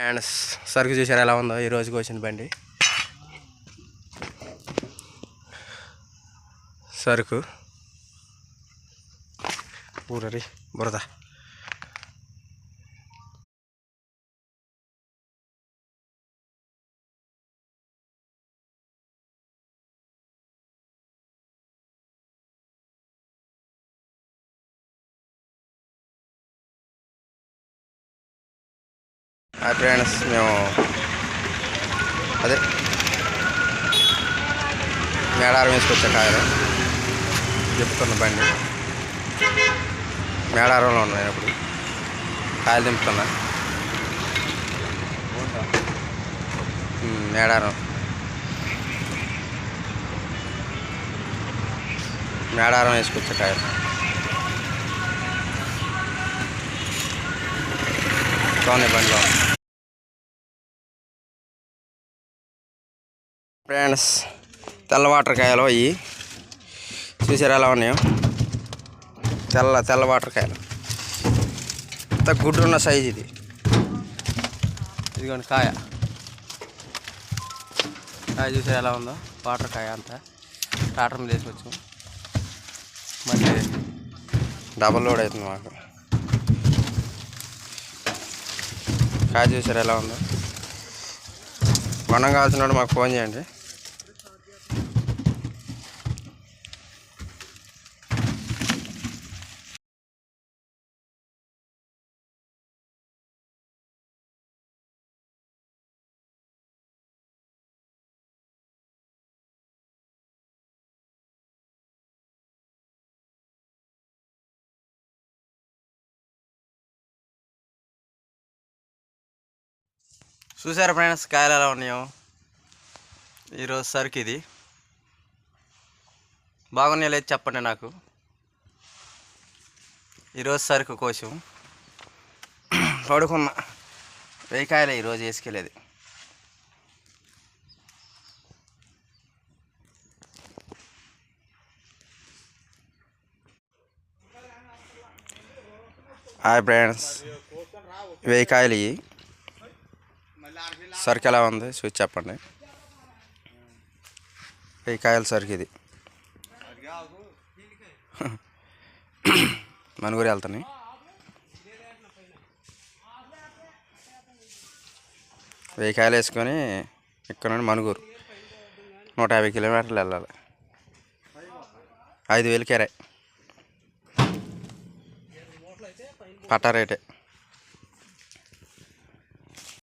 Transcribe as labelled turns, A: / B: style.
A: And సరుకు చూసారు ఎలా ఉందో ఈ రోజుకి వచ్చిన బండి సరుకు ఊరరి బురద. ఫ్రెండ్స్ మేము అదే మేడారం వేసుకొచ్చే కాయలు దింపుతున్న బండి మేడారంలో ఉన్నాయి. అప్పుడు కాయలు దింపుతున్నా మేడారం వేసుకొచ్చే కాయలు బాగున్నాయి బండిలో. ఫ్రెండ్స్ తెల్ల వాటర్ కాయలు అవి చూసారు ఎలా ఉన్నాయో, తెల్ల వాటర్ కాయలు. ఇంత గుడ్డున్న సైజు ఇది. ఇదిగోండి కాయ చూసారు ఎలా ఉందో, వాటర్ కాయ అంతా ట్రాక్టర్ మీద వేసుకొచ్చాం. మళ్ళీ డబల్ లోడ్ అవుతుంది మాకు. కాయ చూసారు ఎలా ఉందో. మనం కావాల్సిన మాకు ఫోన్ చేయండి. చూసారా ఫ్రెండ్స్ కాయలు ఎలా ఉన్నాయో. ఈరోజు సరుకు ఇది. బాగున్నాయో లేదు చెప్పండి నాకు. ఈరోజు సరుకు కోసం పడుకున్నా. 1000 కాయలే ఈరోజు వేసుకెళ్ళేది. హాయ్ ఫ్రెండ్స్, 1000 కాయలు ఇవి. సరుకు ఎలా ఉంది చూసి చెప్పండి. 1000 కాయలు సరుకు ఇది. మనుగురు వెళ్తాను. వెయ్యి కాయలు వేసుకొని ఇక్కడ నుండి మనుగురు 150 కిలోమీటర్లు వెళ్ళాలి. 5000 కిరాయి పట్టా రేటే.